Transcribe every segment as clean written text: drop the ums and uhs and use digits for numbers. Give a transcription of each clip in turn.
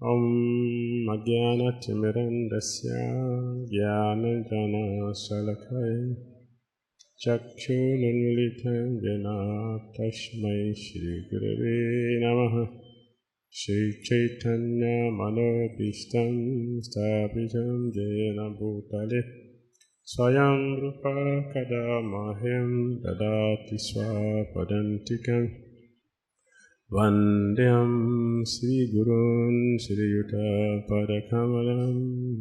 Om Ajnana-timirandasya Jnana-jana-salakaya Chakshununmilitam Jena Tasmai Shri Gurave Namaha Shri Chaitanya Manobhishtam Sthapitam Jena Bhutale Swayam Rupa Kadamahyam Dadati Swapadantikam Vandhyam Sri Gurun Sri Yuta Padakamalam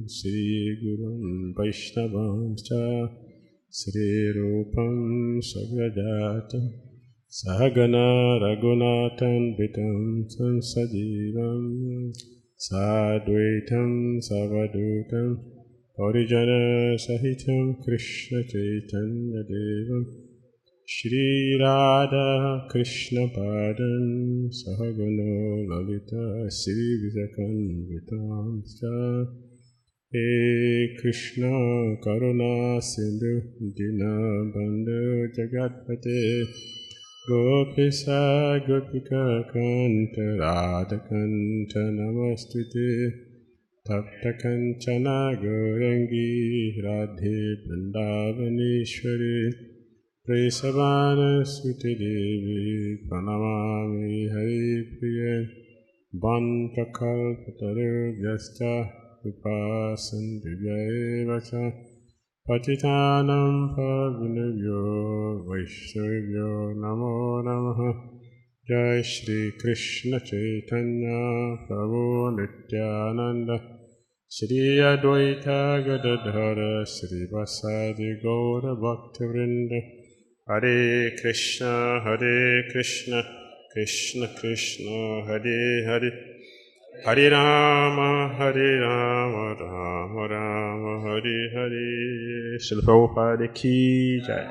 Sri Gurun Vaishnavamscha Sri Rupam Sagrajata Sahagana Raghunathan Vitam Sansajivam Sadvaitam Savadutam Parijana Sahitam Krishna Chaitanya Devam Shri Radha Krishna Padan Sahagana Lalita Sri Visakanvitamscha He Krishna Karuna Sindhu Dina Bandhu Jagatpate Gopisa Gopika Kanta Radha Kanta Namastute Tapta Kanchana Gaurangi Radhe Vrindavaneshwari Presavana Suti Devi Pranamami Hari Priya Bantakalpataru Vyasta Vipasandivyavacha Patitanam Pavinavyo Vaishnavyo Namo Namaha Jai Shri Krishna Chaitanya Prabhu Nityananda Shri Advaita Gadadhara Shri Vasadi Gaura Bhaktivinoda Hare Krishna Krishna Krishna Hare Hare Hare Rama Rama Rama Hare Hare. Srila Prabhupada ki jai.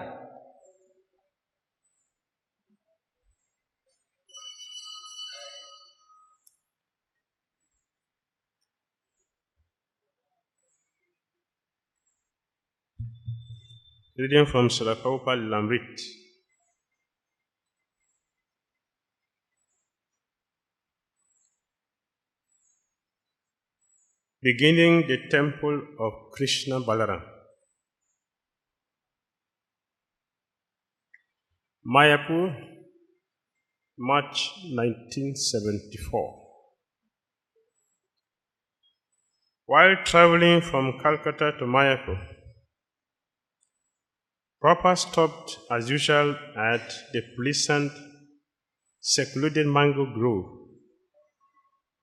Reading from Srila Prabhupada Lilamrta. Beginning the temple of Krishna Balaram. Mayapur, March 1974. While traveling from Calcutta to Mayapur, Prabhupada stopped as usual at the pleasant, secluded mango grove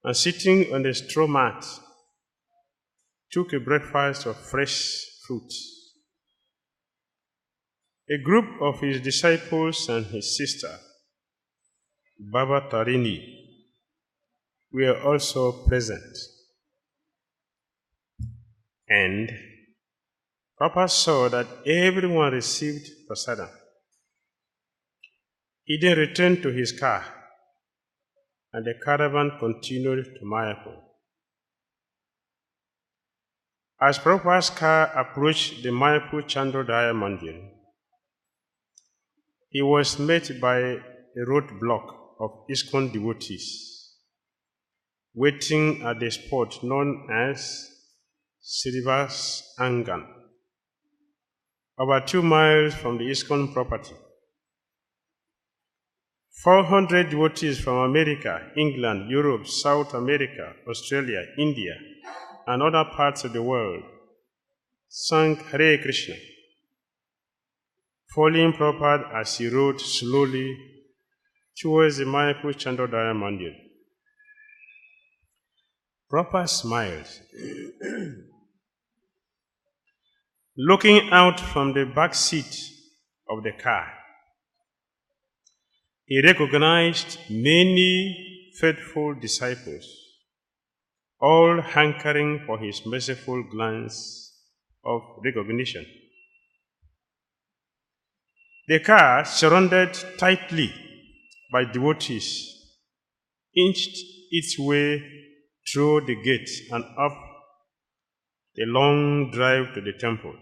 and sitting on the straw mat, took a breakfast of fresh fruit. A group of his disciples and his sister, Baba Tarini, were also present. And Prabhupada saw that everyone received prasadam. He then returned to his car, and the caravan continued to Mayapur. As Prabhupada's car approached the Mayapur Chandrodaya Mandir, he was met by a roadblock of ISKCON devotees waiting at the spot known as Srivas Angan, about 2 miles from the ISKCON property. 400 devotees from America, England, Europe, South America, Australia, India, and other parts of the world sang Hare Krishna, following Prabhupada as he rode slowly towards the Mayapur Chandrodaya Mandir. Prabhupada smiled. Looking out from the back seat of the car, he recognized many faithful disciples, all hankering for his merciful glance of recognition. The car, surrounded tightly by devotees, inched its way through the gate and up the long drive to the temple.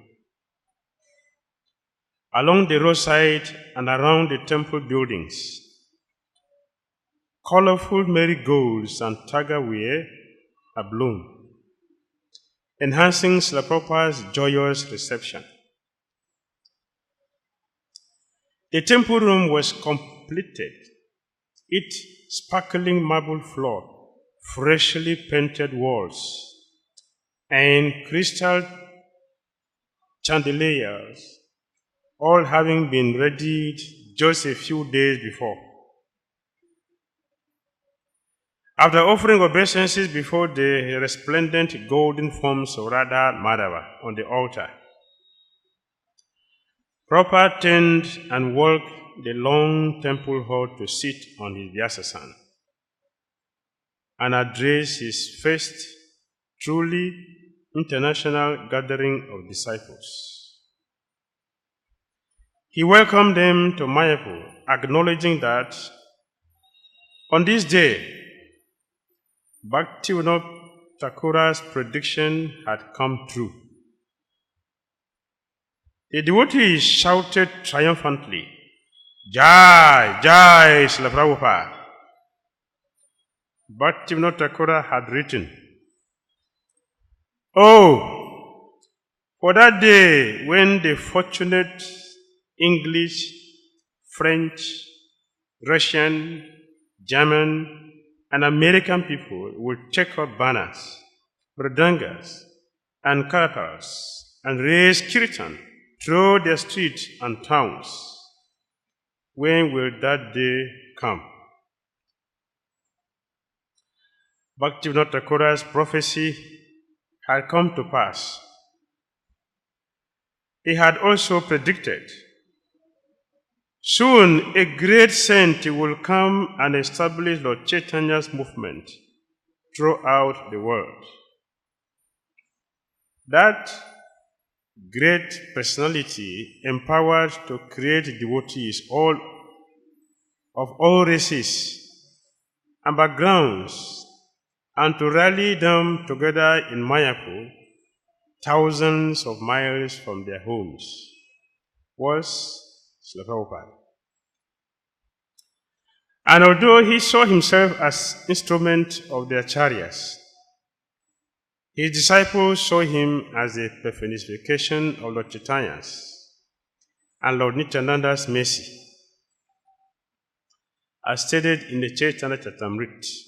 Along the roadside and around the temple buildings, colorful marigolds and tiger were abloom, enhancing Srila Prabhupada's joyous reception. The temple room was completed, its sparkling marble floor, freshly painted walls, and crystal chandeliers, all having been readied just a few days before. After offering obeisances before the resplendent golden forms of Radha Madhava on the altar, Prabhupada turned and walked the long temple hall to sit on his Vyasasan and address his first truly international gathering of disciples. He welcomed them to Mayapur, acknowledging that on this day, Bhakti Thakura's prediction had come true. The devotees shouted triumphantly, "Jai, Jai, Srila Prabhupada." Bhakti Thakura had written, "Oh, for that day when the fortunate English, French, Russian, German, and American people will take up banners, mridangas, and karatals and raise kirtan through their streets and towns. When will that day come?" Bhaktivinoda Thakura's prophecy had come to pass. He had also predicted, soon a great saint will come and establish Lord Chaitanya's movement throughout the world. That great personality empowered to create devotees of all races and backgrounds and to rally them together in Mayapur, thousands of miles from their homes, was Srila Prabhupada. And although he saw himself as instrument of their chariots, his disciples saw him as the personification of Lord Chaitanya's and Lord Nityananda's mercy, as stated in the Chaitanya Charitamrita.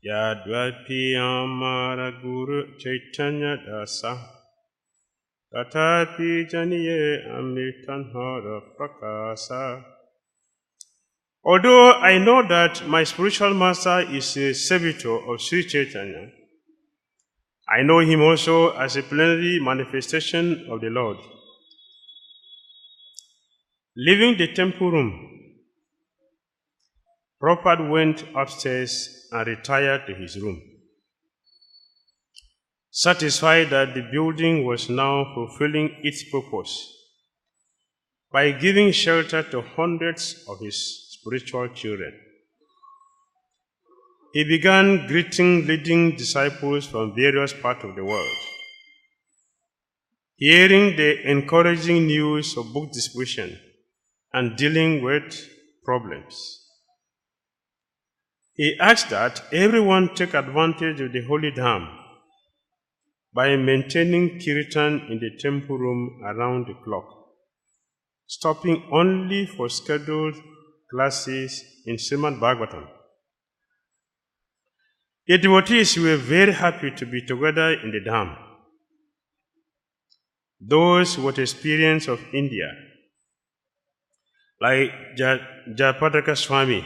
Yadvapi amara guru Chaitanya dasa tatapi janiye amritanhara prakasa. Although I know that my spiritual master is a servitor of Sri Chaitanya, I know him also as a plenary manifestation of the Lord. Leaving the temple room, Prabhupada went upstairs and retired to his room, satisfied that the building was now fulfilling its purpose by giving shelter to hundreds of his spiritual children. He began greeting leading disciples from various parts of the world. Hearing the encouraging news of book distribution and dealing with problems, he asked that everyone take advantage of the holy dham by maintaining kirtan in the temple room around the clock, stopping only for scheduled classes in Srimad Bhagavatam. The devotees were very happy to be together in the dham. Those with experience of India, like Jayapadaka Swami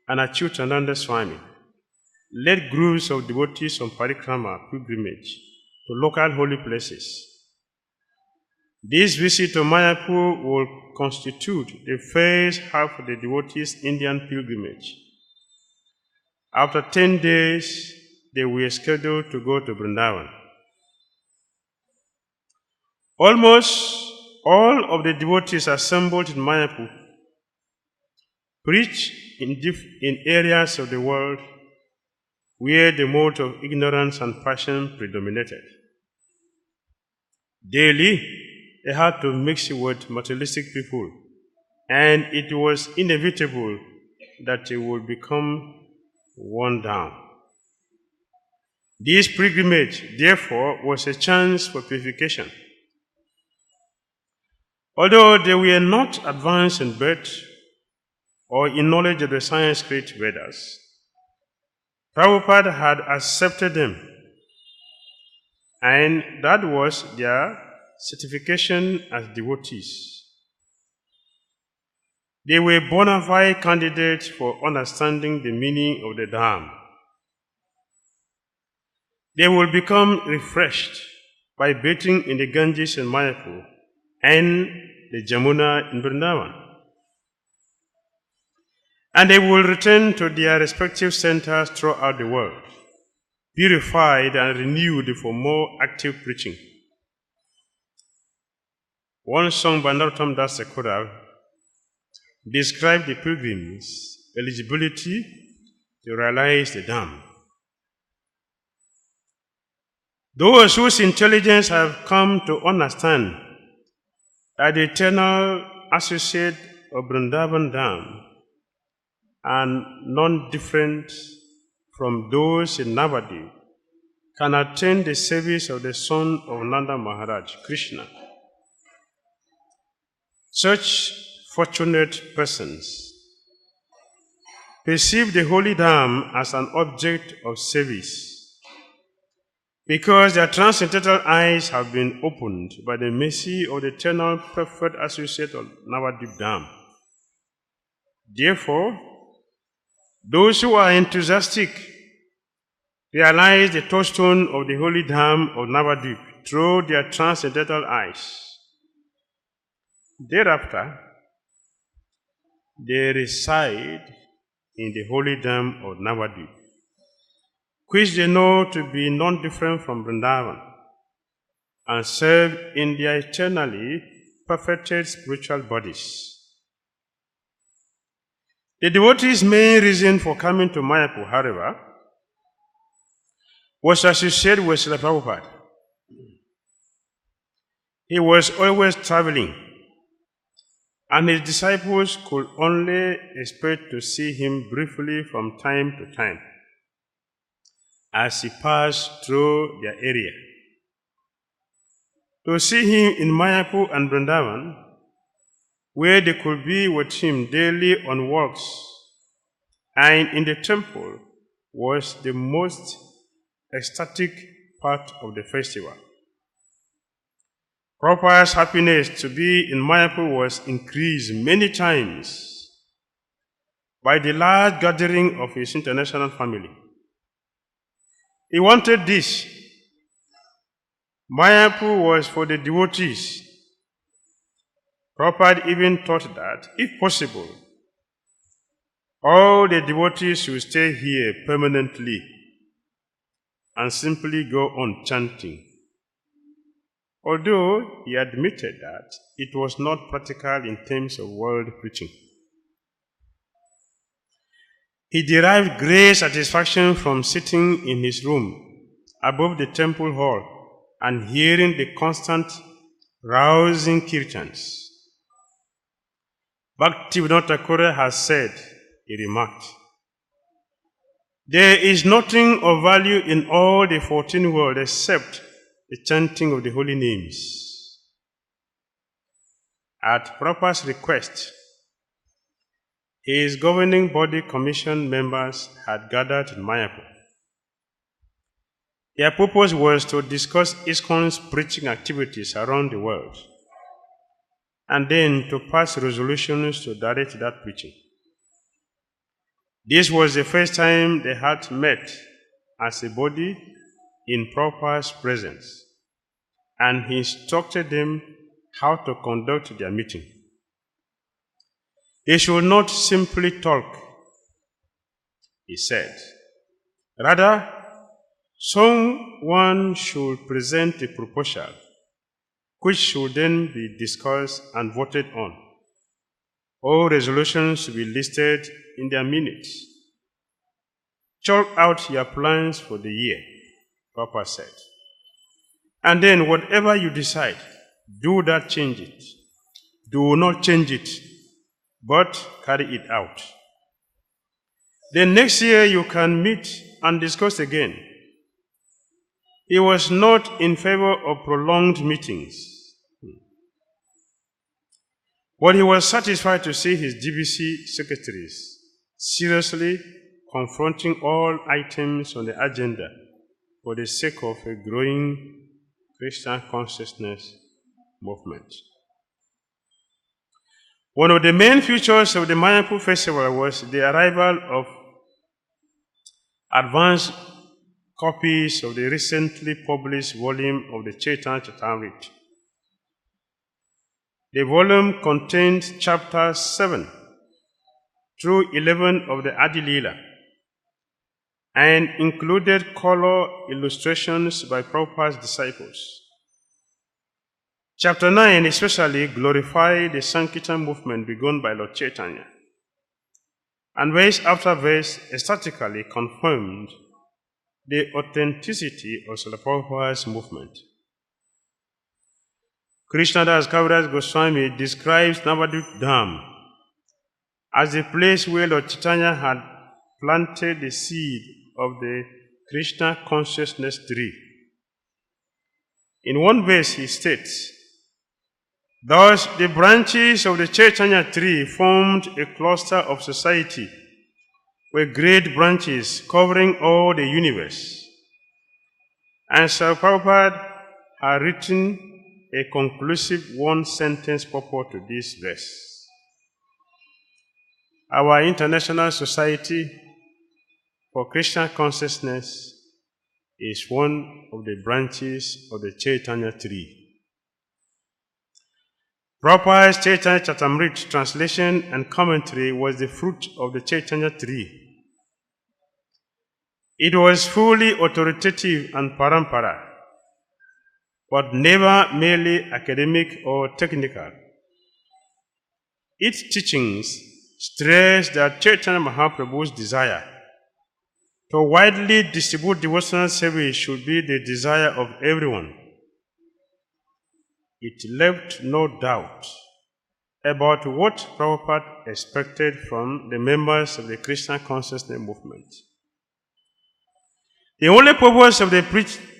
and Achyutananda Swami, led groups of devotees on parikrama pilgrimage to local holy places. This visit to Mayapur will constitute the first half of the devotees' Indian pilgrimage. After 10 days, they were scheduled to go to Vrindavan. Almost all of the devotees assembled in Mayapur preached in areas of the world where the mode of ignorance and passion predominated. Daily, they had to mix with materialistic people, and it was inevitable that they would become worn down. This pilgrimage, therefore, was a chance for purification. Although they were not advanced in birth or in knowledge of the Sanskrit Vedas, Prabhupada had accepted them, and that was their certification as devotees. They were bona fide candidates for understanding the meaning of the Dharma. They will become refreshed by bathing in the Ganges in Mayapur and the Jamuna in Vrindavan. And they will return to their respective centers throughout the world, purified and renewed for more active preaching. One song by Narottam Das Thakur described the pilgrims' eligibility to realize the Dhamma. Those whose intelligence have come to understand that the eternal associate of Vrindavan Dham and non-different from those in Navadip can attain the service of the son of Nanda Maharaj, Krishna. Such fortunate persons perceive the holy Dham as an object of service because their transcendental eyes have been opened by the mercy of the eternal perfect associate of Navadip Dham. Therefore, those who are enthusiastic realize the touchstone of the holy Dham of Navadip through their transcendental eyes. Thereafter, they reside in the holy Dham of Navadip, which they know to be non-different from Vrindavan, and serve in their eternally perfected spiritual bodies. The devotee's main reason for coming to Mayapur, however, was associated with Srila Prabhupada. He was always traveling, and his disciples could only expect to see him briefly from time to time as he passed through their area. To see him in Mayapur and Vrindavan, where they could be with him daily on walks and in the temple, was the most ecstatic part of the festival. Prabhupada's happiness to be in Mayapur was increased many times by the large gathering of his international family. He wanted this. Mayapur was for the devotees. Prabhupada even thought that, if possible, all the devotees should stay here permanently and simply go on chanting. Although he admitted that it was not practical in terms of world preaching. He derived great satisfaction from sitting in his room above the temple hall and hearing the constant rousing kirtans. Bhakti has said, he remarked, "There is nothing of value in all the 14 worlds except the chanting of the holy names." At Prabhupada's request, his governing body commission members had gathered in Mayapur. Their purpose was to discuss ISKCON's preaching activities around the world, and then to pass resolutions to direct that preaching. This was the first time they had met as a body in Prabhupada's presence, and he instructed them how to conduct their meeting. They should not simply talk, he said. Rather, someone should present a proposal which should then be discussed and voted on. All resolutions should be listed in their minutes. Chalk out your plans for the year, Papa said. And then whatever you decide, Do not change it. Do not change it, but carry it out. Then next year you can meet and discuss again. He was not in favor of prolonged meetings, but he was satisfied to see his GBC secretaries seriously confronting all items on the agenda for the sake of a growing Krishna Consciousness movement. One of the main features of the Mayapur festival was the arrival of advanced copies of the recently published volume of the Chaitanya Charitamrita. The volume contained chapters 7 through 11 of the Adi Leela and included color illustrations by Prabhupada's disciples. Chapter 9 especially glorified the Sankirtan movement begun by Lord Chaitanya, and verse after verse ecstatically confirmed the authenticity of Srila Prabhupada's movement. Krishnadas Kaviraj Goswami describes Navadvip Dham as the place where Lord Chaitanya had planted the seed of the Krishna Consciousness tree. In one verse he states, "Thus the branches of the Chaitanya tree formed a cluster of society with great branches covering all the universe." And Srila Prabhupada had written a conclusive one-sentence purport to this verse. Our International Society for Krishna Consciousness is one of the branches of the Chaitanya tree. Prabhupada's Chaitanya Charitamrita translation and commentary was the fruit of the Chaitanya tree. It was fully authoritative and parampara, but never merely academic or technical. Its teachings stress that Chaitanya Mahaprabhu's desire to widely distribute devotional service should be the desire of everyone. It left no doubt about what Prabhupada expected from the members of the Krishna Consciousness movement. The only purpose of the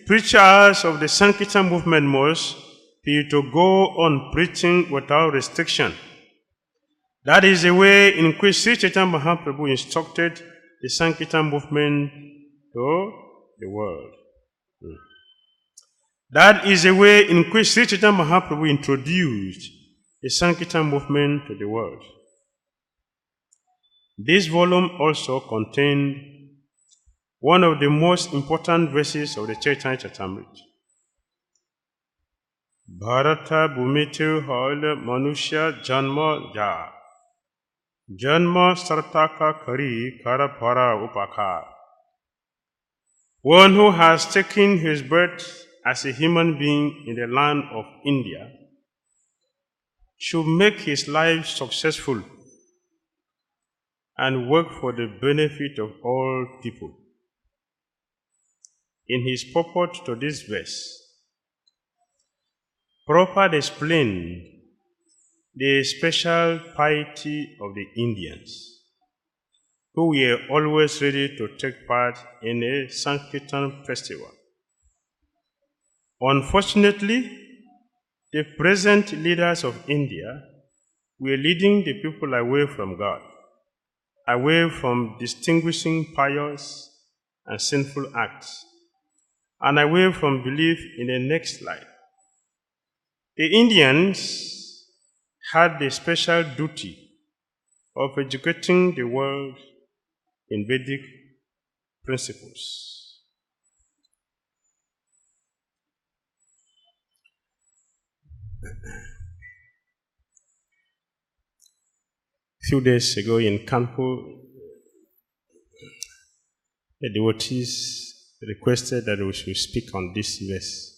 preachers of the Sankirtan movement must be to go on preaching without restriction. That is the way in which Sri Chaitanya Mahaprabhu instructed the Sankirtan movement to the world. That is the way in which Sri Chaitanya Mahaprabhu introduced the Sankirtan movement to the world. This volume also contained one of the most important verses of the Chaitanya Charitamrita. Bharata bhumitu hoile manusya janma ja, janma sartaka kari karapara upakar. One who has taken his birth as a human being in the land of India should make his life successful and work for the benefit of all people. In his purport to this verse, Prabhupada explained the special piety of the Indians, who were always ready to take part in a Sankirtan festival. Unfortunately, the present leaders of India were leading the people away from God, away from distinguishing pious and sinful acts, and away from belief in a next life. The Indians had the special duty of educating the world in Vedic principles. Few days ago in Kanpur, the devotees requested that we should speak on this verse.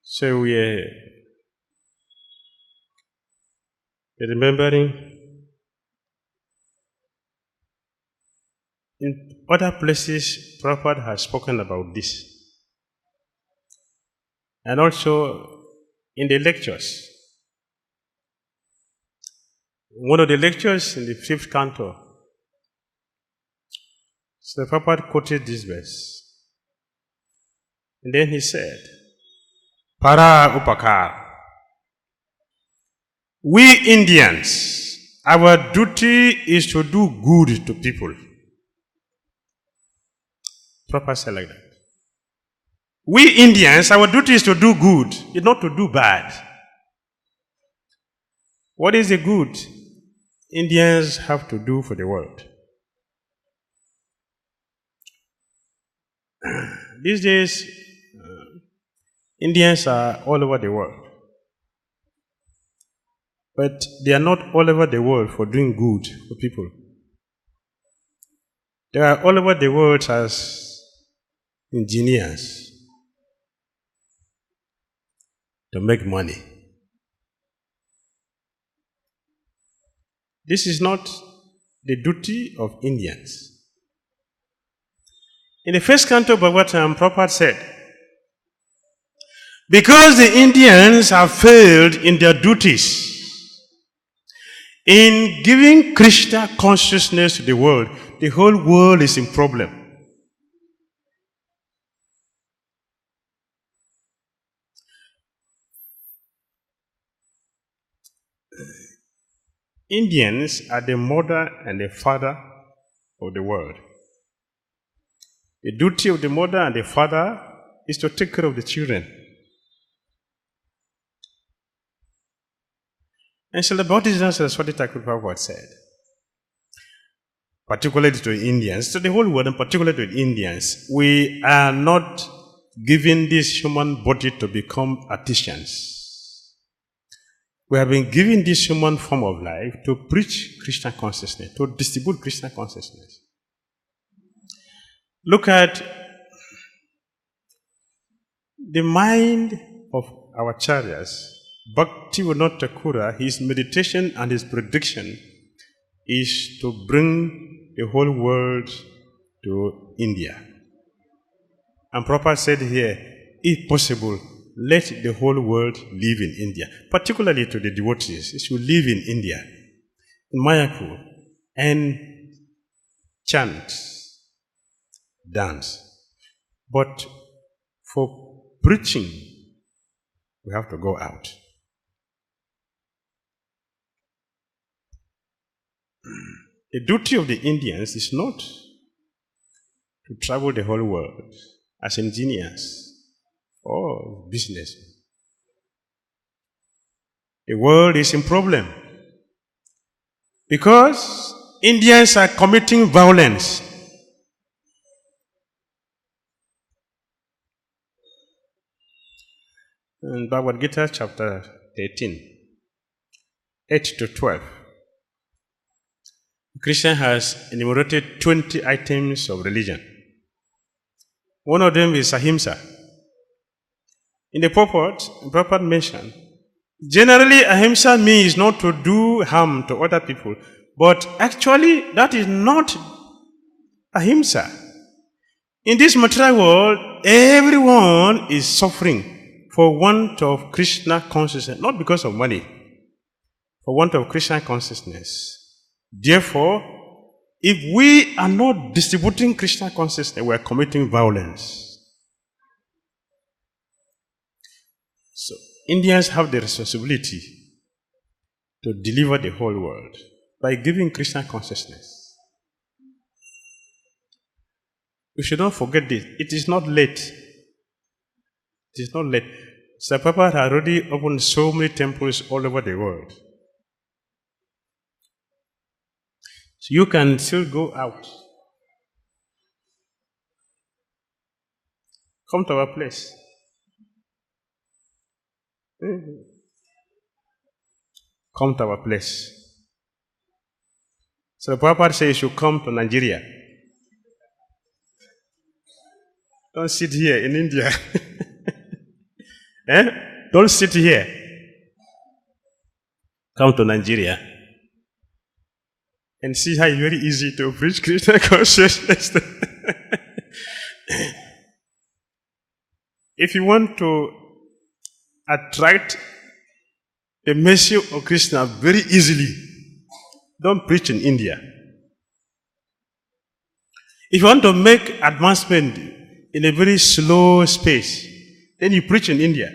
So we are remembering in other places Prabhupada has spoken about this. and also in the lectures. One of the lectures in the 5th canto, so the Prabhupada quoted this verse. And then he said, Para Upakar. We Indians, our duty is to do good to people. Prabhupada said like that. We Indians, our duty is to do good, it's not to do bad. What is the good Indians have to do for the world? These days, Indians are all over the world. But they are not all over the world for doing good for people. They are all over the world as engineers to make money. This is not the duty of Indians. In the 1st canto of Bhagavatam, Prabhupada said, because the Indians have failed in their duties in giving Krishna consciousness to the world, the whole world is in problem. Indians are the mother and the father of the world. The duty of the mother and the father is to take care of the children. And so the Bhakti Saraswati Thakur Prabhupada said, particularly to Indians, to the whole world and particularly to Indians, we are not given this human body to become artisans. We have been given this human form of life to preach Krishna consciousness, to distribute Krishna consciousness. Look at the mind of our acharyas. Bhakti Thakur, his meditation and his prediction is to bring the whole world to India. And Prabhupada said here, if possible, let the whole world live in India, particularly to the devotees. They should live in India, in Mayapur, and chant, dance. But for preaching, we have to go out. The duty of the Indians is not to travel the whole world as engineers or businessmen. The world is in problem because Indians are committing violence. In Bhagavad Gita chapter 13, 8 to 12, Krishna has enumerated 20 items of religion. One of them is ahimsa. In the purport, Prabhupada mentioned, generally ahimsa means not to do harm to other people, but actually that is not ahimsa. In this material world, everyone is suffering for want of Krishna consciousness, not because of money, for want of Krishna consciousness. Therefore, if we are not distributing Krishna consciousness, we are committing violence. So, Indians have the responsibility to deliver the whole world by giving Krishna consciousness. We should not forget this. It is not late. It is not late. Sir Prabhupada had already opened so many temples all over the world. So you can still go out. Come to our place. Come to our place. So the Prabhupada says you should come to Nigeria. Don't sit here in India. Don't sit here. Come to Nigeria. And see how it's very easy to preach Krishna consciousness. If you want to attract the message of Krishna very easily, don't preach in India. If you want to make advancement in a very slow space, then you preach in India.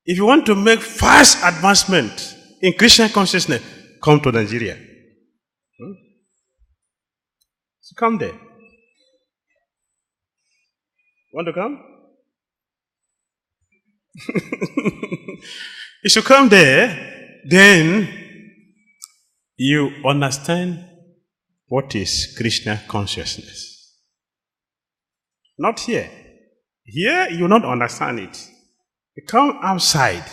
If you want to make fast advancement in Krishna consciousness, come to Nigeria. So come there. Want to come? If you come there, then you understand what is Krishna consciousness. Not here. Here you will not understand it. You come outside.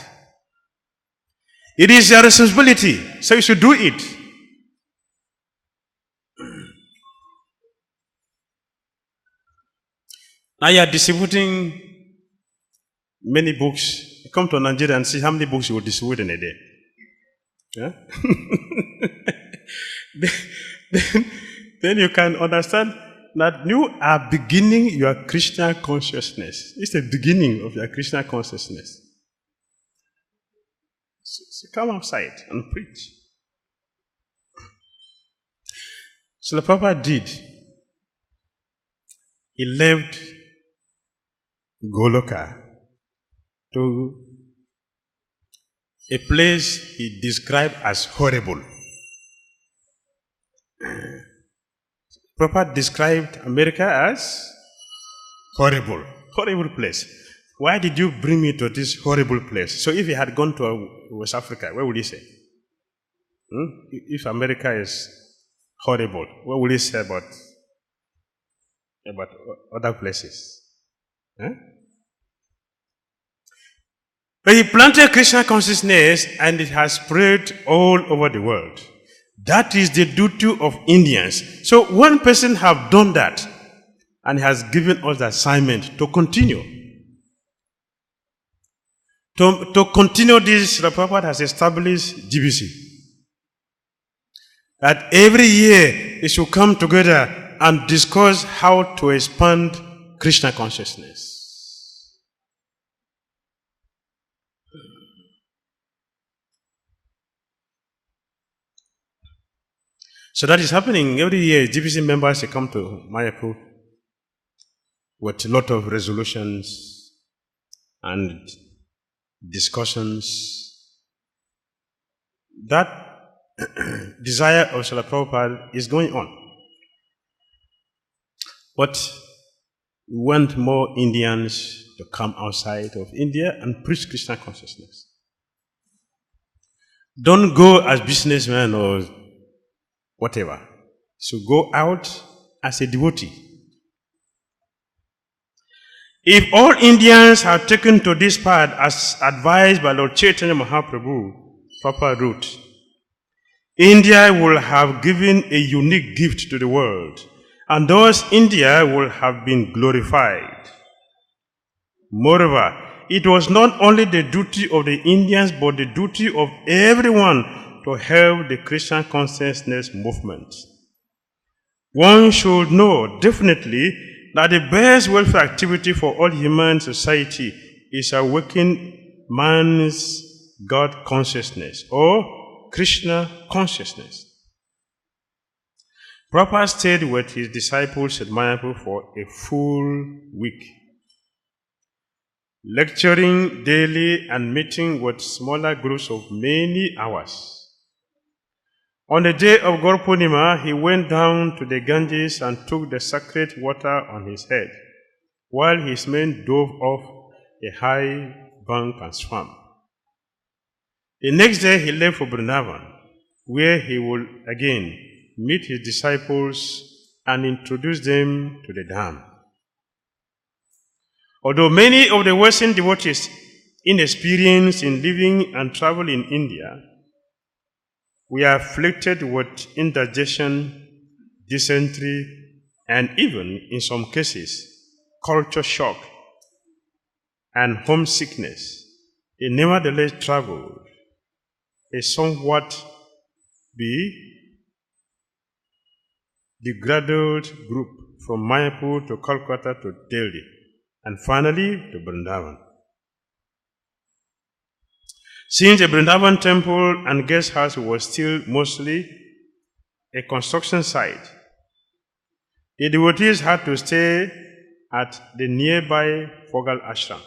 It is your responsibility, so you should do it. Now you are distributing many books. You come to Nigeria and see how many books you will distribute in a day. Yeah? then you can understand that you are beginning your Krishna consciousness. It's the beginning of your Krishna consciousness. So come outside and preach. So the Prabhupada did. He left Goloka to a place he described as horrible. Prabhupada described America as horrible place. Why did you bring me to this horrible place? So if he had gone to West Africa, what would he say? If America is horrible, what would he say about other places? But he planted Krishna consciousness and it has spread all over the world. That is the duty of Indians. So one person have done that and has given us the assignment to continue. To continue this, the Prabhupada has established GBC. That every year they should come together and discuss how to expand Krishna consciousness. So that is happening every year. GBC members come to Mayapur with a lot of resolutions and discussions. That desire of Srila Prabhupada is going on. But we want more Indians to come outside of India and preach Krishna consciousness. Don't go as businessmen or whatever. So go out as a devotee. If all Indians have taken to this path as advised by Lord Chaitanya Mahaprabhu, Papa wrote, India will have given a unique gift to the world, and thus India will have been glorified. Moreover, it was not only the duty of the Indians, but the duty of everyone to help the Krishna consciousness movement. One should know definitely that the best welfare activity for all human society is awakening man's God consciousness or Krishna consciousness. Prabhupada stayed with his disciples at Mayapur for a full week, lecturing daily and meeting with smaller groups of many hours. On the day of Gaur Purnima, he went down to the Ganges and took the sacred water on his head, while his men dove off a high bank and swam. The next day he left for Vrindavan, where he would again meet his disciples and introduce them to the Dham. Although many of the Western devotees inexperienced in living and travel in India, we are afflicted with indigestion, dysentery, and even, in some cases, culture shock and homesickness. They nevertheless traveled a somewhat degraded group from Mayapur to Kolkata to Delhi, and finally to Vrindavan. Since the Vrindavan temple and guest house was still mostly a construction site, the devotees had to stay at the nearby Fogal ashram,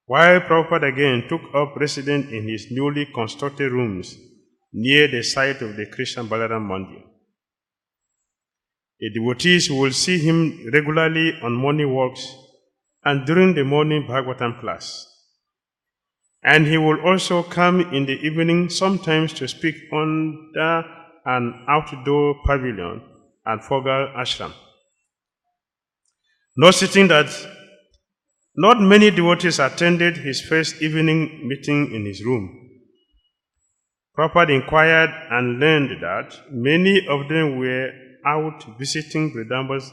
while Prabhupada again took up residence in his newly constructed rooms near the site of the Krishna Balaram Mandir. The devotees will see him regularly on morning walks and during the morning Bhagavatam class. And he will also come in the evening sometimes to speak under an outdoor pavilion at Fogal ashram. Noticing that not many devotees attended his first evening meeting in his room, Prabhupada inquired and learned that many of them were out visiting Vrindavan's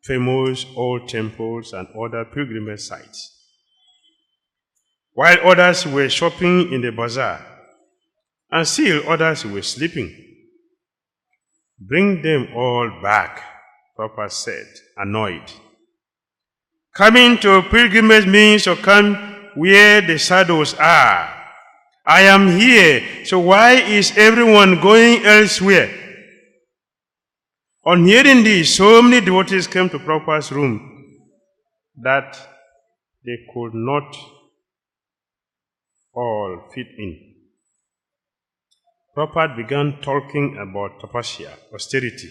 famous old temples and other pilgrimage sites, while others were shopping in the bazaar, and still others were sleeping. Bring them all back, Prabhupada said, annoyed. Coming to a pilgrimage means to come where the shadows are. I am here, so why is everyone going elsewhere? On hearing this, so many devotees came to Prabhupada's room that they could not all fit in. Prabhupada began talking about tapasya, austerity.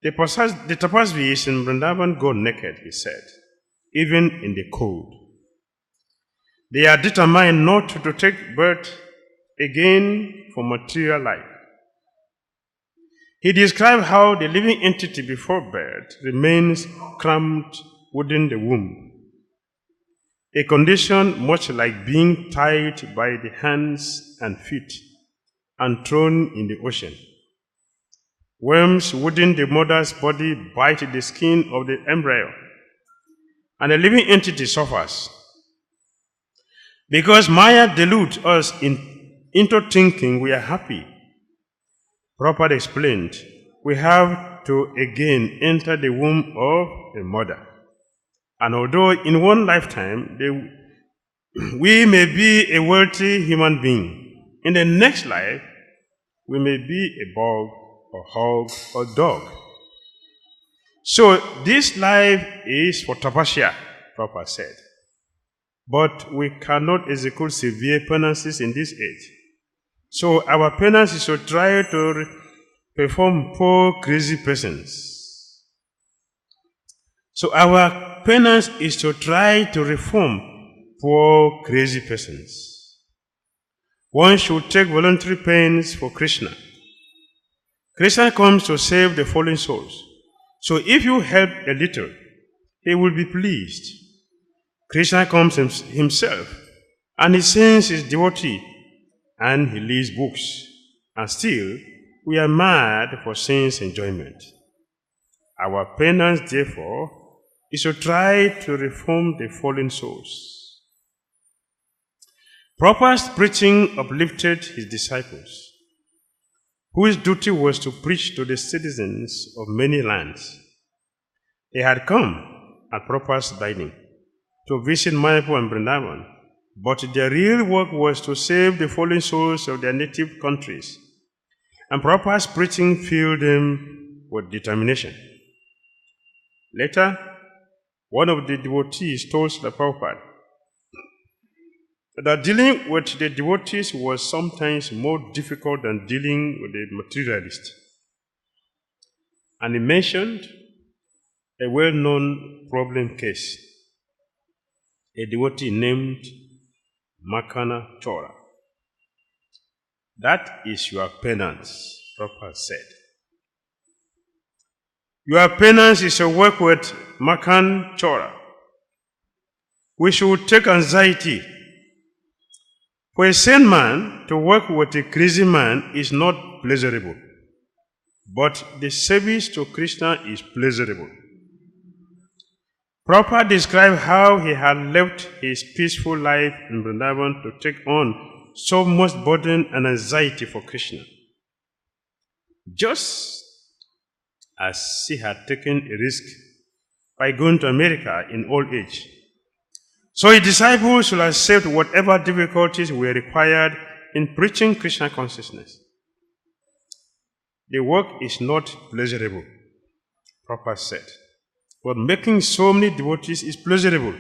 The tapasvis in Vrindavan go naked, he said, even in the cold. They are determined not to take birth again for material life. He described how the living entity before birth remains cramped within the womb, a condition much like being tied by the hands and feet and thrown in the ocean. Worms within the mother's body bite the skin of the embryo, and the living entity suffers. Because Maya deludes us into thinking we are happy, Prabhupada explained, we have to again enter the womb of a mother. And although in one lifetime we may be a wealthy human being, in the next life we may be a bug or hog or dog. So this life is for tapasya, Prabhupada said. But we cannot execute severe penances in this age. So our penance is to try to perform poor, crazy persons. So our penance is to try to reform poor, crazy persons. One should take voluntary pains for Krishna. Krishna comes to save the fallen souls. So if you help a little, he will be pleased. Krishna comes himself, and he sends his devotee, and he reads books. And still, we are mad for sense enjoyment. Our penance, therefore, is to try to reform the fallen souls. Prabhupada's preaching uplifted his disciples, whose duty was to preach to the citizens of many lands. They had come at Prabhupada's bidding to visit Mayapur and Vrindavan, but their real work was to save the fallen souls of their native countries. And Prabhupada's preaching filled them with determination. Later, one of the devotees told the Prabhupada that dealing with the devotees was sometimes more difficult than dealing with the materialist. And he mentioned a well-known problem case, a devotee named Makana Chora. That is your penance, Prabhupada said. Your penance is to work with Makan Chora. We should take anxiety. For a sane man to work with a crazy man is not pleasurable, but the service to Krishna is pleasurable. Prabhupada described how he had left his peaceful life in Vrindavan to take on so much burden and anxiety for Krishna. Just as he had taken a risk by going to America in old age, So his disciples should accept whatever difficulties were required in preaching Krishna consciousness. The work is not pleasurable, Prabhupada said, but making so many devotees is pleasurable.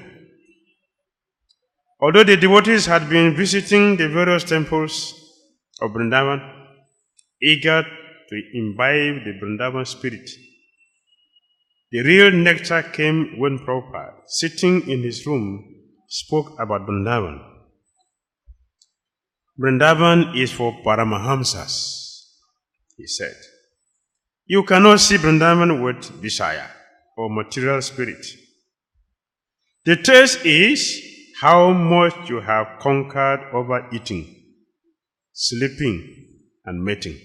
Although the devotees had been visiting the various temples of Vrindavan, eager to imbibe the Vrindavan spirit, the real nectar came when Prabhupada, sitting in his room, spoke about Vrindavan. Vrindavan is for Paramahamsas, he said. You cannot see Vrindavan with desire or material spirit. The test is how much you have conquered over eating, sleeping, and mating.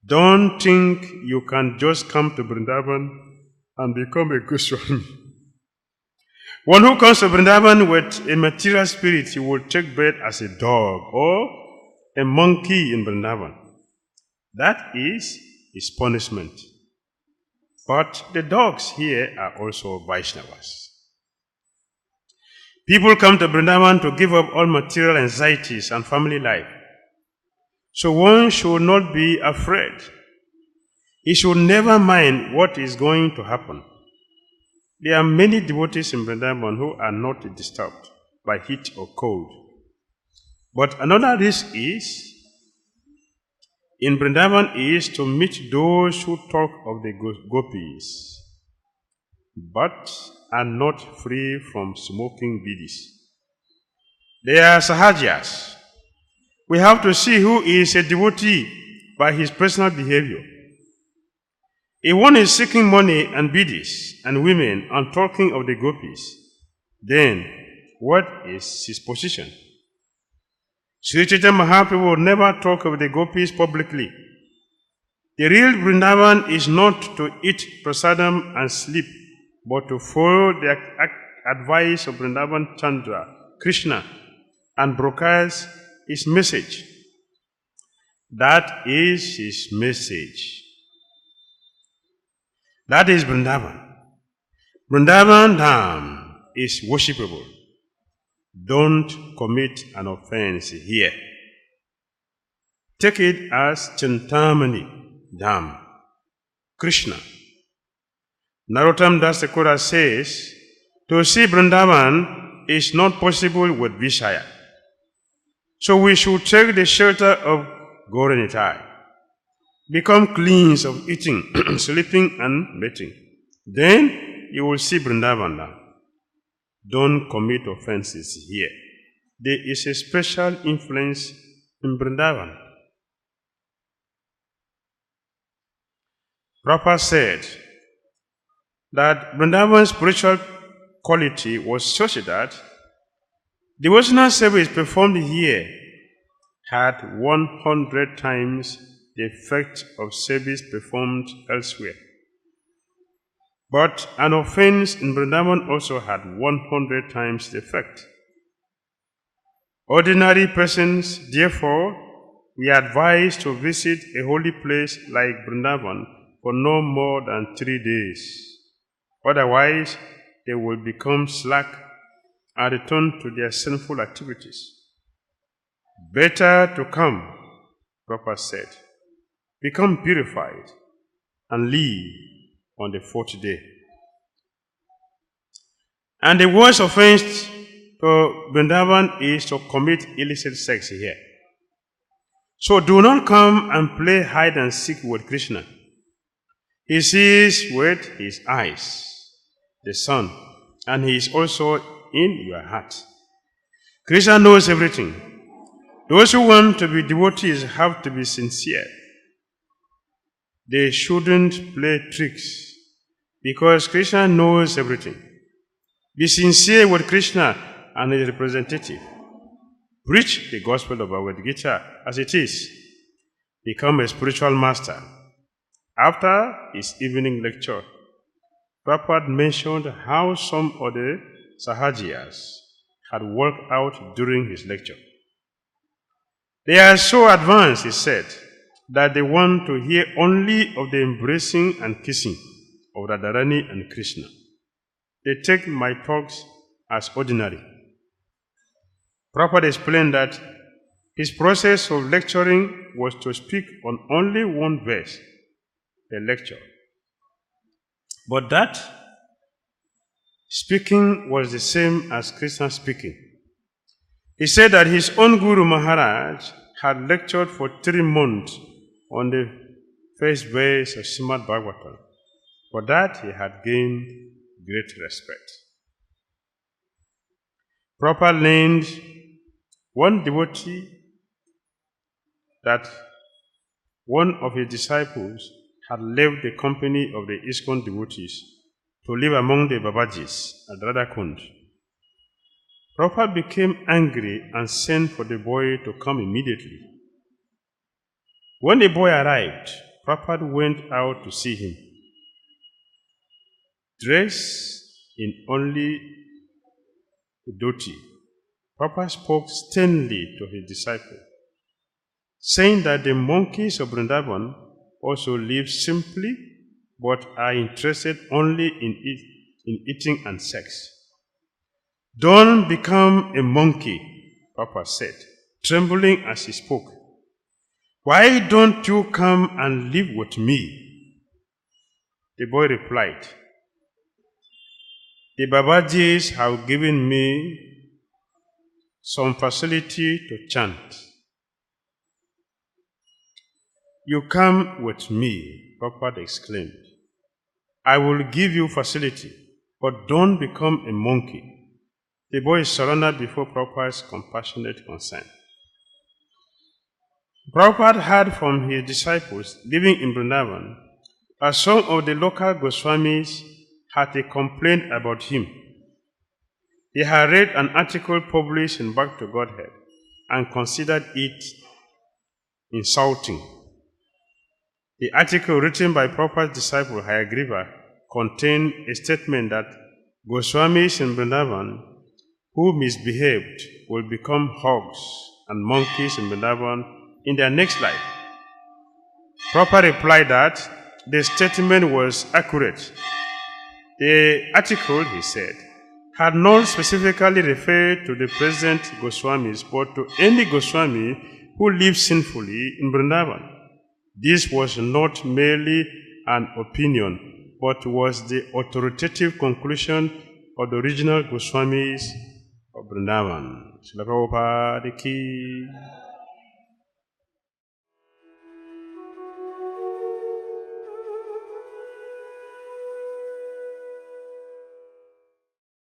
Don't think you can just come to Vrindavan and become a good Swami. One who comes to Vrindavan with a material spirit, he will take birth as a dog or a monkey in Vrindavan. That is his punishment. But the dogs here are also Vaishnavas. People come to Vrindavan to give up all material anxieties and family life. So one should not be afraid. He should never mind what is going to happen. There are many devotees in Vrindavan who are not disturbed by heat or cold. But another risk is, in Vrindavan, is to meet those who talk of the gopis, but are not free from smoking bidis. They are sahajas. We have to see who is a devotee by his personal behavior. If one is seeking money and bidis and women and talking of the gopis, then what is his position? Sri Chaitanya Mahaprabhu will never talk of the gopis publicly. The real Vrindavan is not to eat prasadam and sleep, but to follow the advice of Vrindavan Chandra, Krishna, and broadcast his message. That is his message. That is Vrindavan. Vrindavan Dham is worshipable. Don't commit an offense here. Take it as Chintamani Dham, Krishna. Narottam Das Thakur says, to see Vrindavan is not possible with Vishaya. So we should take the shelter of Gauranitai. Become clean of eating, sleeping, and mating. Then you will see Vrindavan now. Don't commit offenses here. There is a special influence in Vrindavan. Prabhupada said that Vrindavan's spiritual quality was such that devotional service performed here had 100 times the effect of service performed elsewhere. But an offense in Vrindavan also had 100 times the effect. Ordinary persons, therefore, we are advised to visit a holy place like Vrindavan for no more than 3 days. Otherwise, they will become slack and return to their sinful activities. Better to come, Prabhupada said, become purified, and leave on the 4th day. And the worst offense to Vrindavan is to commit illicit sex here. So do not come and play hide and seek with Krishna. He sees with his eyes, the sun, and he is also in your heart. Krishna knows everything. Those who want to be devotees have to be sincere. They shouldn't play tricks, because Krishna knows everything. Be sincere with Krishna and his representative. Preach the gospel of Bhagavad Gita as it is. Become a spiritual master. After his evening lecture, Prabhupada mentioned how some of the Sahajiyas had worked out during his lecture. They are so advanced, he said, that they want to hear only of the embracing and kissing of Radharani and Krishna. They take my talks as ordinary. Prabhupada explained that his process of lecturing was to speak on only one verse, a lecture. But that speaking was the same as Krishna speaking. He said that his own Guru Maharaj had lectured for 3 months on the first verse of Srimad Bhagavatam. For that he had gained great respect. Prabhupada named one devotee that one of his disciples had left the company of the ISKCON devotees to live among the Babajis at Radhakund. Prabhupada became angry and sent for the boy to come immediately. When the boy arrived, Prabhupada went out to see him. Dressed in only dhoti, Prabhupada spoke sternly to his disciple, saying that the monkeys of Vrindavan also live simply but are interested only in eating and sex. Don't become a monkey, Prabhupada said, trembling as he spoke. Why don't you come and live with me? The boy replied, the Babajis have given me some facility to chant. You come with me, Prabhupada exclaimed. I will give you facility, but don't become a monkey. The boy surrendered before Prabhupada's compassionate concern. Prabhupada heard from his disciples living in Vrindavan that some of the local Goswamis had a complaint about him. He had read an article published in Back to Godhead and considered it insulting. The article written by Prabhupada's disciple Hayagriva contained a statement that Goswamis in Vrindavan who misbehaved will become hogs and monkeys in Vrindavan in their next life. Prabhupada replied that the statement was accurate. The article, he said, had not specifically referred to the present Goswamis, but to any Goswami who lived sinfully in Vrindavan. This was not merely an opinion, but was the authoritative conclusion of the original Goswamis of Vrindavan. Srila Prabhupada ki